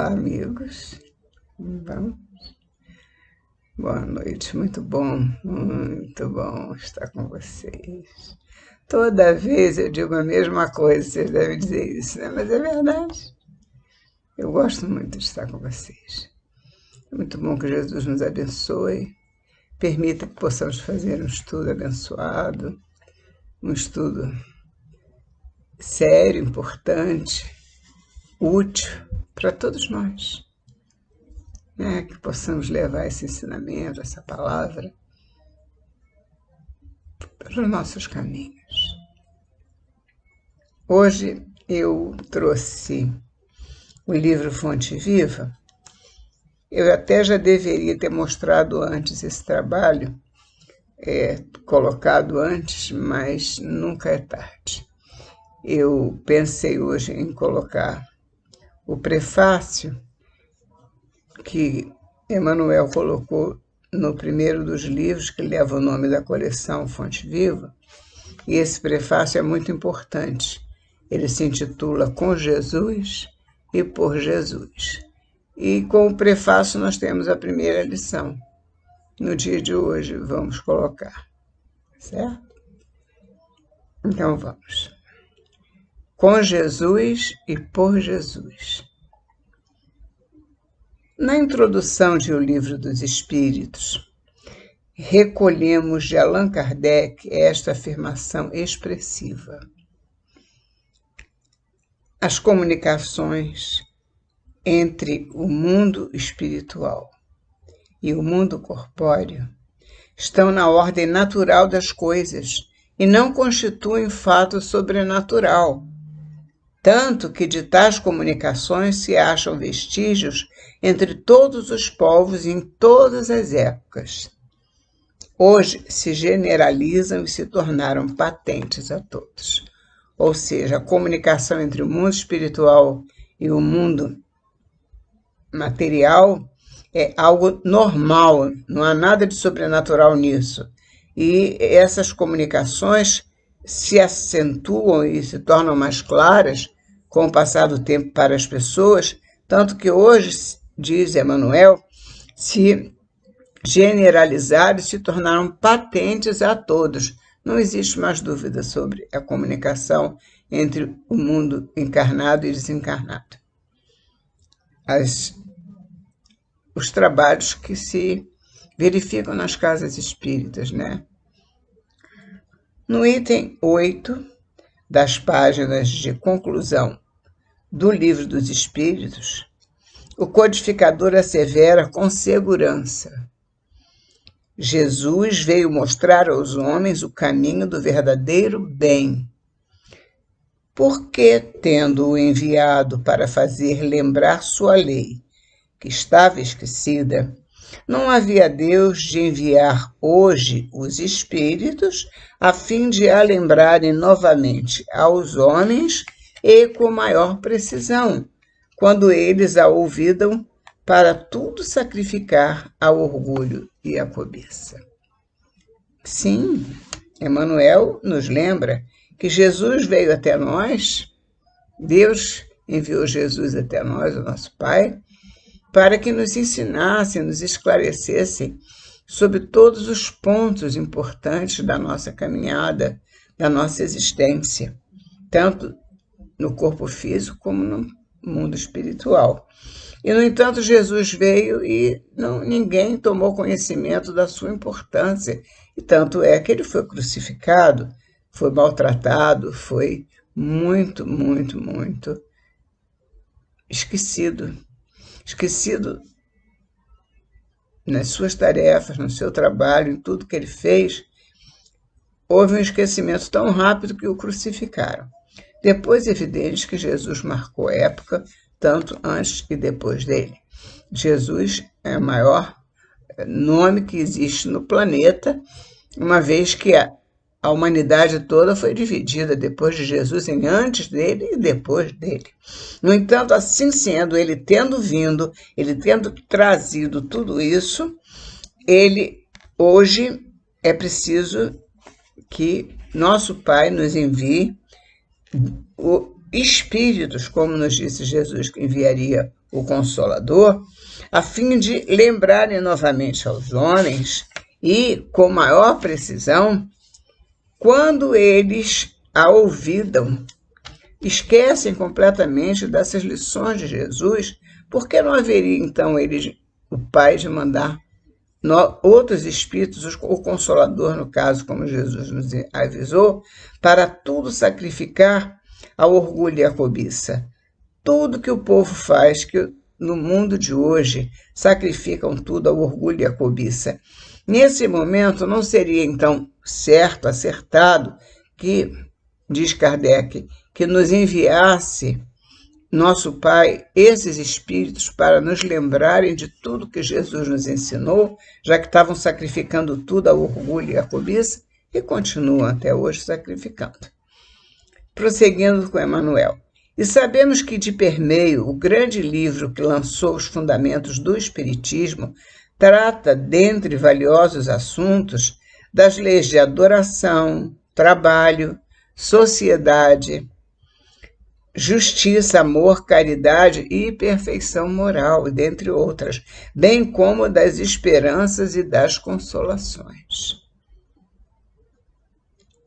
Olá, amigos. Vamos. Boa noite, muito bom estar com vocês. Toda vez eu digo a mesma coisa, vocês devem dizer isso, né? Mas é verdade. Eu gosto muito de estar com vocês. É muito bom que Jesus nos abençoe, permita que possamos fazer um estudo abençoado, um estudo sério, importante, útil para todos nós. Que possamos levar esse ensinamento, essa palavra, para os nossos caminhos. Hoje eu trouxe o livro Fonte Viva. Eu até já deveria ter mostrado antes esse trabalho, colocado antes, mas nunca é tarde. Eu pensei hoje em colocar o prefácio que Emmanuel colocou no primeiro dos livros, que leva o nome da coleção Fonte Viva, e esse prefácio é muito importante. Ele se intitula Com Jesus e por Jesus. E com o prefácio nós temos a primeira lição. No dia de hoje vamos colocar, certo? Então vamos. Com Jesus e por Jesus. Na introdução de O Livro dos Espíritos, recolhemos de Allan Kardec esta afirmação expressiva. As comunicações entre o mundo espiritual e o mundo corpóreo estão na ordem natural das coisas e não constituem fato sobrenatural, tanto que de tais comunicações se acham vestígios entre todos os povos e em todas as épocas. Hoje se generalizam e se tornaram patentes a todos. Ou seja, a comunicação entre o mundo espiritual e o mundo material é algo normal, não há nada de sobrenatural nisso. E essas comunicações se acentuam e se tornam mais claras com o passar do tempo para as pessoas, tanto que hoje, diz Emmanuel, se generalizaram e se tornaram patentes a todos. Não existe mais dúvida sobre a comunicação entre o mundo encarnado e desencarnado. Os trabalhos que se verificam nas casas espíritas, né? No item 8 das páginas de conclusão do Livro dos Espíritos, o codificador assevera com segurança: Jesus veio mostrar aos homens o caminho do verdadeiro bem. Porque, tendo-o enviado para fazer lembrar sua lei, que estava esquecida, não havia Deus de enviar hoje os Espíritos a fim de a lembrarem novamente aos homens e com maior precisão, quando eles a ouvidam para tudo sacrificar ao orgulho e à cobiça. Sim, Emmanuel nos lembra que Jesus veio até nós, Deus enviou Jesus até nós, o nosso Pai, para que nos ensinasse, nos esclarecesse sobre todos os pontos importantes da nossa caminhada, da nossa existência, tanto no corpo físico como no mundo espiritual. E, no entanto, Jesus veio e ninguém tomou conhecimento da sua importância. E tanto é que ele foi crucificado, foi maltratado, foi muito, muito, muito esquecido. Esquecido nas suas tarefas, no seu trabalho, em tudo que ele fez. Houve um esquecimento tão rápido que o crucificaram. Depois, é evidente que Jesus marcou a época, tanto antes e depois dele. Jesus é o maior nome que existe no planeta, uma vez que a humanidade toda foi dividida depois de Jesus em antes dele e depois dele. No entanto, assim sendo, ele tendo vindo, ele tendo trazido tudo isso, ele hoje é preciso que nosso Pai nos envie espíritos, como nos disse Jesus que enviaria o Consolador, a fim de lembrarem novamente aos homens e, com maior precisão, quando eles a ouvidam, esquecem completamente dessas lições de Jesus, porque não haveria então o Pai de mandar outros espíritos, o Consolador, no caso, como Jesus nos avisou, para tudo sacrificar ao orgulho e à cobiça. Tudo que o povo faz, que no mundo de hoje sacrificam tudo ao orgulho e à cobiça. Nesse momento, não seria então certo, acertado, que, diz Kardec, que nos enviasse nosso Pai esses espíritos para nos lembrarem de tudo que Jesus nos ensinou, já que estavam sacrificando tudo ao orgulho e à cobiça, e continuam até hoje sacrificando. Prosseguindo com Emmanuel. E sabemos que de Permeio, o grande livro que lançou os fundamentos do Espiritismo, trata, dentre valiosos assuntos, das leis de adoração, trabalho, sociedade, justiça, amor, caridade e perfeição moral, dentre outras, bem como das esperanças e das consolações.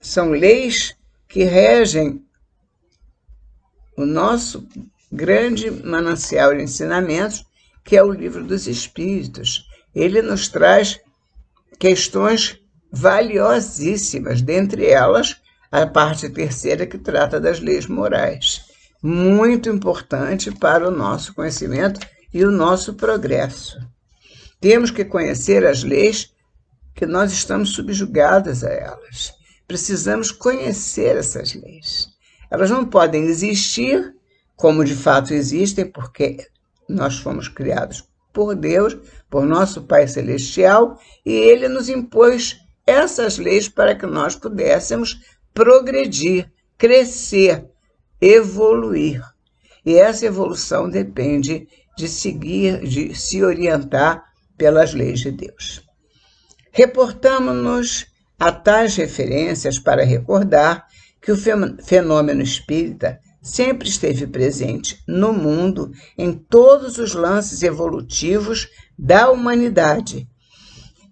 São leis que regem o nosso grande manancial de ensinamentos, que é o Livro dos Espíritos. Ele nos traz questões valiosíssimas, dentre elas a parte terceira, que trata das leis morais. Muito importante para o nosso conhecimento e o nosso progresso. Temos que conhecer as leis, que nós estamos subjugadas a elas. Precisamos conhecer essas leis. Elas não podem existir como de fato existem, porque nós fomos criados por Deus, por nosso Pai Celestial, e Ele nos impôs essas leis para que nós pudéssemos progredir, crescer, evoluir. E essa evolução depende de seguir, de se orientar pelas leis de Deus. Reportamos-nos a tais referências para recordar que o fenômeno espírita sempre esteve presente no mundo em todos os lances evolutivos da humanidade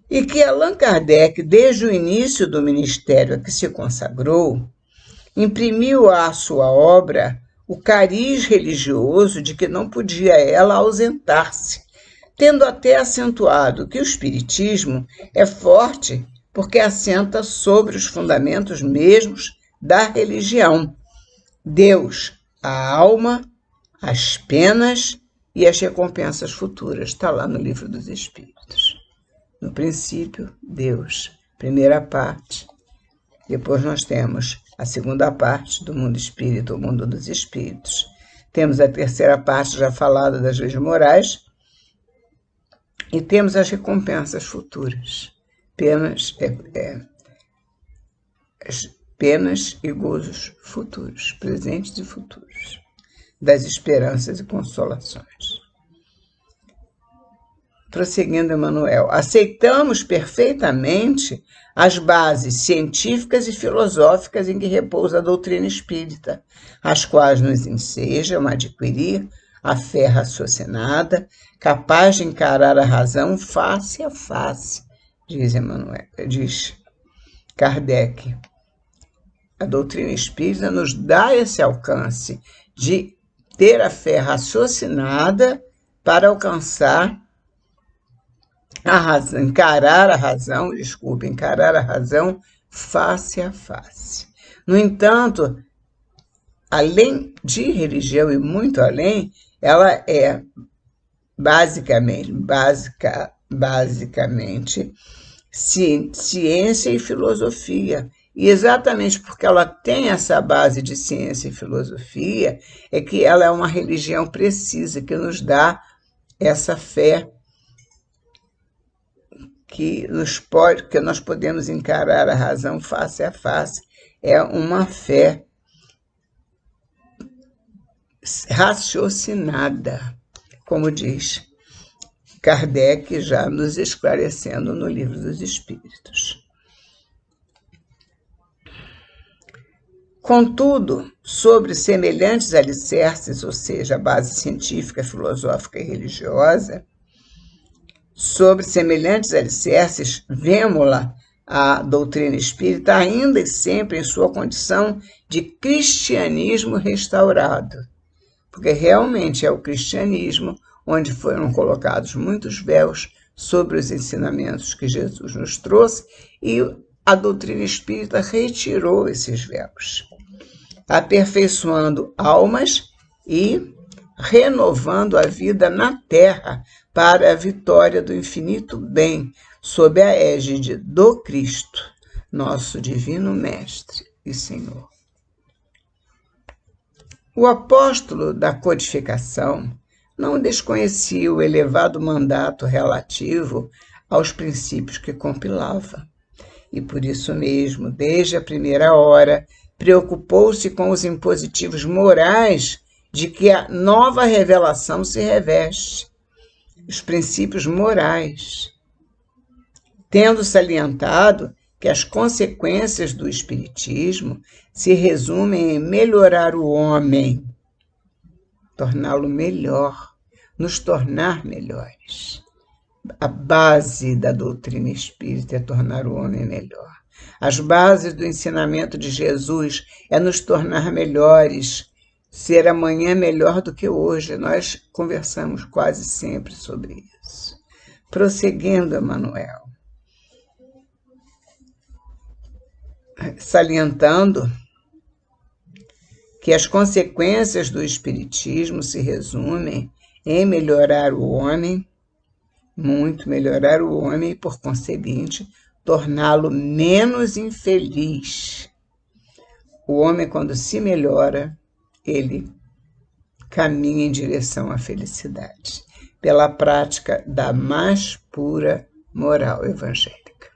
e que Allan Kardec, desde o início do ministério a que se consagrou, imprimiu à sua obra o cariz religioso de que não podia ela ausentar-se, tendo até acentuado que o espiritismo é forte porque assenta sobre os fundamentos mesmos da religião: Deus, a alma, as penas e as recompensas futuras. Está lá no Livro dos Espíritos. No princípio, Deus, primeira parte. Depois nós temos a segunda parte do mundo espírita, o mundo dos espíritos. Temos a terceira parte já falada das leis morais. E temos as recompensas futuras. Penas e gozos futuros, presentes e futuros, das esperanças e consolações. Prosseguindo, Emmanuel, aceitamos perfeitamente as bases científicas e filosóficas em que repousa a doutrina espírita, as quais nos ensejam a adquirir a fé raciocinada, capaz de encarar a razão face a face, diz Kardec. A doutrina espírita nos dá esse alcance de ter a fé raciocinada para alcançar a razão, encarar a razão face a face. No entanto, além de religião e muito além, ela é basicamente ciência e filosofia. E exatamente porque ela tem essa base de ciência e filosofia, é que ela é uma religião precisa, que nos dá essa fé que nós podemos encarar a razão face a face. É uma fé raciocinada, como diz Kardec, já nos esclarecendo no Livro dos Espíritos. Contudo, sobre semelhantes alicerces, ou seja, a base científica, filosófica e religiosa, sobre semelhantes alicerces, vemos-la a doutrina espírita ainda e sempre em sua condição de cristianismo restaurado, porque realmente é o cristianismo onde foram colocados muitos véus sobre os ensinamentos que Jesus nos trouxe e a doutrina espírita retirou esses véus, aperfeiçoando almas e renovando a vida na terra para a vitória do infinito bem, sob a égide do Cristo, nosso divino Mestre e Senhor. O apóstolo da codificação não desconhecia o elevado mandato relativo aos princípios que compilava, e por isso mesmo, desde a primeira hora, preocupou-se com os impositivos morais de que a nova revelação se reveste, os princípios morais, tendo salientado que as consequências do Espiritismo se resumem em melhorar o homem, torná-lo melhor, nos tornar melhores. A base da doutrina espírita é tornar o homem melhor. As bases do ensinamento de Jesus é nos tornar melhores, ser amanhã melhor do que hoje. Nós conversamos quase sempre sobre isso. Prosseguindo, Emmanuel, salientando que as consequências do Espiritismo se resumem em melhorar o homem, muito melhorar o homem e, por conseguinte, torná-lo menos infeliz. O homem, quando se melhora, ele caminha em direção à felicidade, pela prática da mais pura moral evangélica.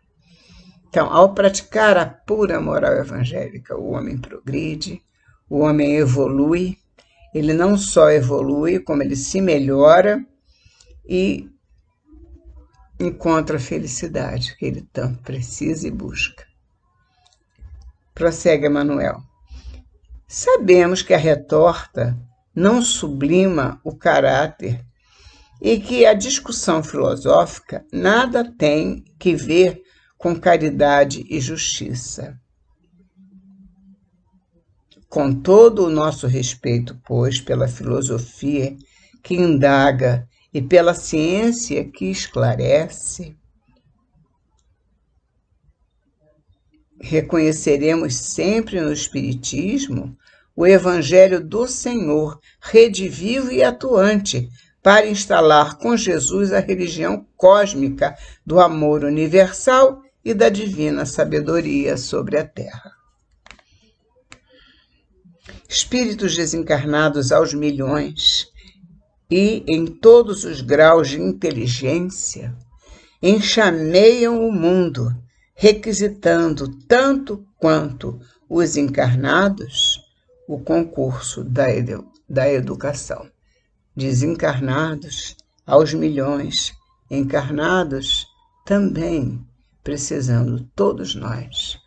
Então, ao praticar a pura moral evangélica, o homem progride, o homem evolui, ele não só evolui, como ele se melhora e encontra a felicidade que ele tanto precisa e busca. Prossegue Emmanuel. Sabemos que a retorta não sublima o caráter e que a discussão filosófica nada tem que ver com caridade e justiça. Com todo o nosso respeito, pois, pela filosofia que indaga e pela ciência que esclarece, reconheceremos sempre no Espiritismo o Evangelho do Senhor, redivivo e atuante, para instalar com Jesus a religião cósmica do amor universal e da divina sabedoria sobre a terra. Espíritos desencarnados aos milhões e em todos os graus de inteligência enxameiam o mundo, requisitando tanto quanto os encarnados o concurso da educação. Desencarnados aos milhões, encarnados também, precisando todos nós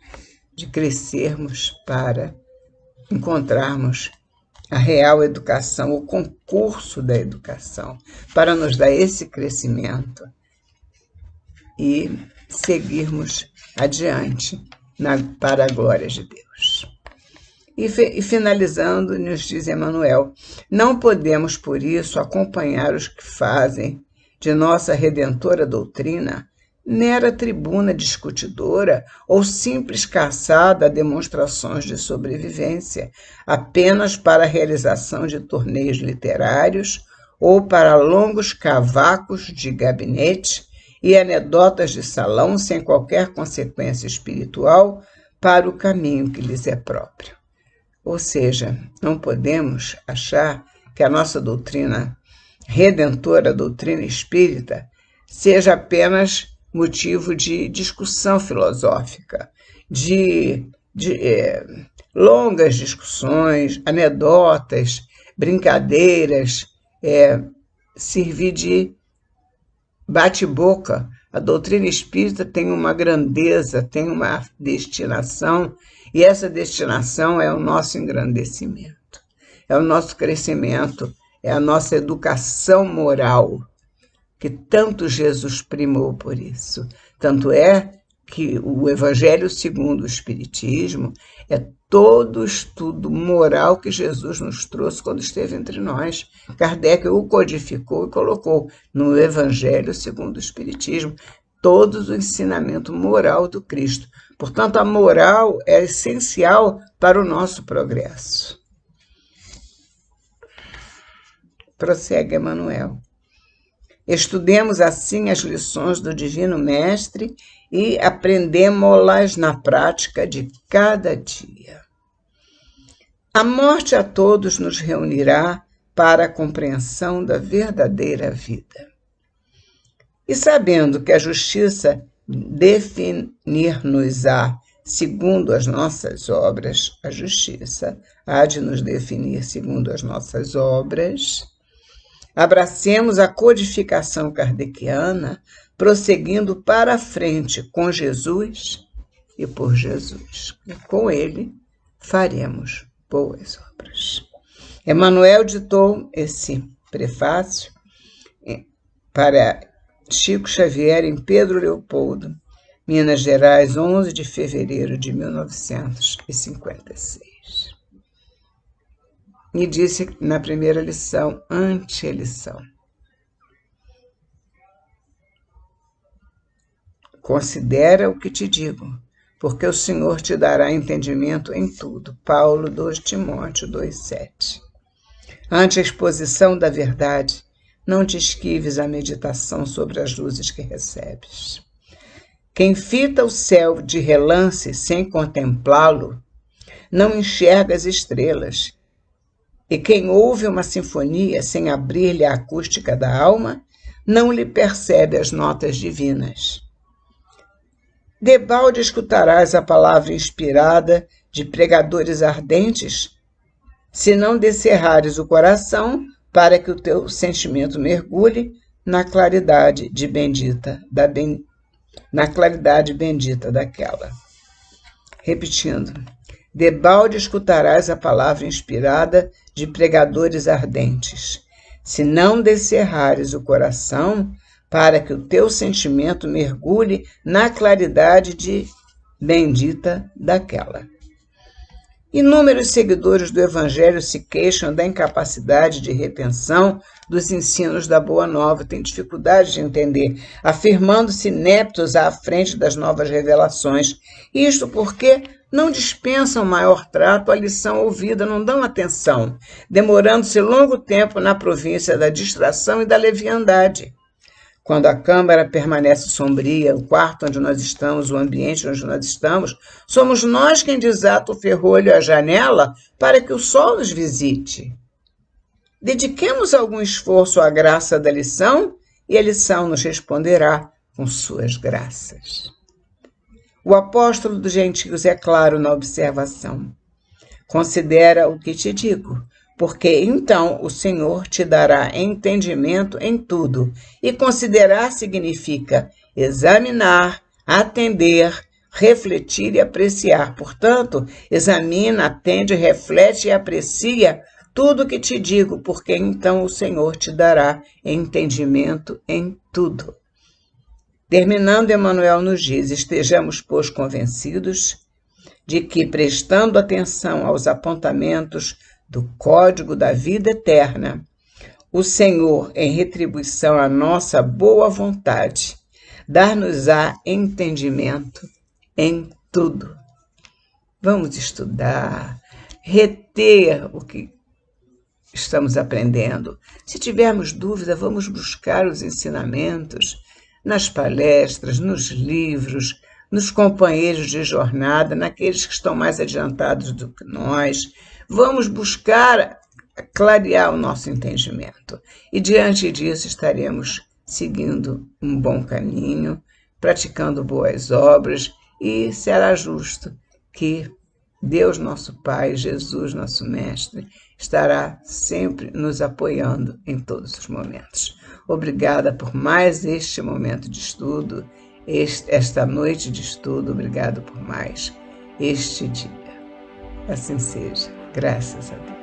de crescermos para encontrarmos a real educação, o concurso da educação, para nos dar esse crescimento e seguirmos adiante para a glória de Deus. E finalizando, nos diz Emmanuel, não podemos, por isso, acompanhar os que fazem de nossa redentora doutrina mera tribuna discutidora ou simples caçada a demonstrações de sobrevivência, apenas para a realização de torneios literários ou para longos cavacos de gabinete e anedotas de salão sem qualquer consequência espiritual para o caminho que lhes é próprio. Ou seja, não podemos achar que a nossa doutrina redentora, a doutrina espírita, seja apenas motivo de discussão filosófica, de longas discussões, anedotas, brincadeiras, servir de bate-boca. A doutrina espírita tem uma grandeza, tem uma destinação E essa destinação é o nosso engrandecimento, é o nosso crescimento, é a nossa educação moral, que tanto Jesus primou por isso. Tanto é que o Evangelho segundo o Espiritismo é todo o estudo moral que Jesus nos trouxe quando esteve entre nós. Kardec o codificou e colocou no Evangelho segundo o Espiritismo todo o ensinamento moral do Cristo. Portanto, a moral é essencial para o nosso progresso. Prossegue Emmanuel. Estudemos assim as lições do Divino Mestre e aprendemo-las na prática de cada dia. A morte a todos nos reunirá para a compreensão da verdadeira vida. E sabendo que a justiça definir-nos-á segundo as nossas obras, a justiça há de nos definir segundo as nossas obras, abracemos a codificação kardeciana, prosseguindo para a frente com Jesus e por Jesus. E com ele faremos boas obras. Emmanuel ditou esse prefácio para Chico Xavier em Pedro Leopoldo, Minas Gerais, 11 de fevereiro de 1956. E disse na primeira lição, ante-lição: considera o que te digo, porque o Senhor te dará entendimento em tudo. Paulo 2 Timóteo 2,7. Ante a exposição da verdade, não te esquives a meditação sobre as luzes que recebes. Quem fita o céu de relance sem contemplá-lo, não enxerga as estrelas. E quem ouve uma sinfonia sem abrir-lhe a acústica da alma, não lhe percebe as notas divinas. Debalde escutarás a palavra inspirada de pregadores ardentes, se não descerrares o coração para que o teu sentimento mergulhe na claridade bendita daquela. Repetindo, debalde escutarás a palavra inspirada de pregadores ardentes, se não descerrares o coração para que o teu sentimento mergulhe na claridade bendita daquela. Inúmeros seguidores do Evangelho se queixam da incapacidade de retenção dos ensinos da Boa Nova, têm dificuldade de entender, afirmando-se ineptos à frente das novas revelações. Isto porque não dispensam maior trato à lição ouvida, não dão atenção, demorando-se longo tempo na província da distração e da leviandade. Quando a câmara permanece sombria, o quarto onde nós estamos, o ambiente onde nós estamos, somos nós quem desata o ferrolho à janela para que o sol nos visite. Dediquemos algum esforço à graça da lição e a lição nos responderá com suas graças. O apóstolo dos gentios é claro na observação. Considera o que te digo, porque então o Senhor te dará entendimento em tudo. E considerar significa examinar, atender, refletir e apreciar. Portanto, examina, atende, reflete e aprecia tudo o que te digo, porque então o Senhor te dará entendimento em tudo. Terminando, Emmanuel nos diz: estejamos, pois, convencidos de que, prestando atenção aos apontamentos do código da vida eterna, o Senhor, em retribuição à nossa boa vontade, dar-nos-á entendimento em tudo. Vamos estudar, reter o que estamos aprendendo. Se tivermos dúvida, vamos buscar os ensinamentos nas palestras, nos livros, nos companheiros de jornada, naqueles que estão mais adiantados do que nós. Vamos buscar clarear o nosso entendimento. E diante disso estaremos seguindo um bom caminho, praticando boas obras, e será justo que Deus, nosso Pai, Jesus, nosso Mestre, estará sempre nos apoiando em todos os momentos. Obrigada por mais este momento de estudo, esta noite de estudo. Obrigado por mais este dia. Assim seja. Graças a Deus.